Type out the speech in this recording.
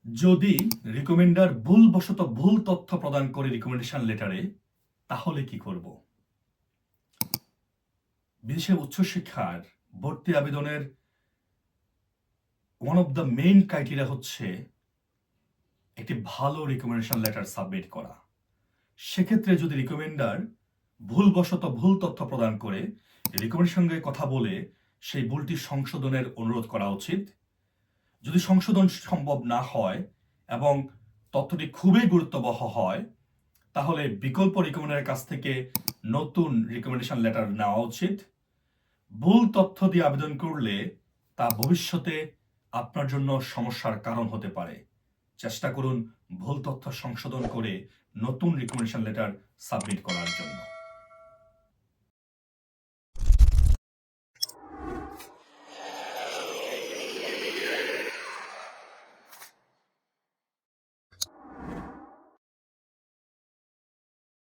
যদি রিকমেন্ডার ভুলবশত ভুল তথ্য প্রদান করে রিকমেন্ডেশন লেটারে, তাহলে কি করব? বিদেশে উচ্চশিক্ষার ভর্তি আবেদনের one of the main criteria হচ্ছে একটি ভালো রিকমেন্ডেশন লেটার সাবমিট করা। সেক্ষেত্রে যদি রিকমেন্ডার ভুলবশত ভুল তথ্য প্রদান করে রিকমেন্ডের সঙ্গে কথা বলে সেই ভুলটি সংশোধনের অনুরোধ করা উচিত। যদি সংশোধন সম্ভব না হয় এবং তথ্যটি খুবই গুরুত্ববহ হয়, তাহলে বিকল্প রিকমেন্ডারের কাছ থেকে নতুন রিকমেন্ডেশন লেটার নেওয়া উচিত। ভুল তথ্য দিয়ে আবেদন করলে তা ভবিষ্যতে আপনার জন্য সমস্যার কারণ হতে পারে। চেষ্টা করুন ভুল তথ্য সংশোধন করে নতুন রিকমেন্ডেশন লেটার সাবমিট করার জন্য।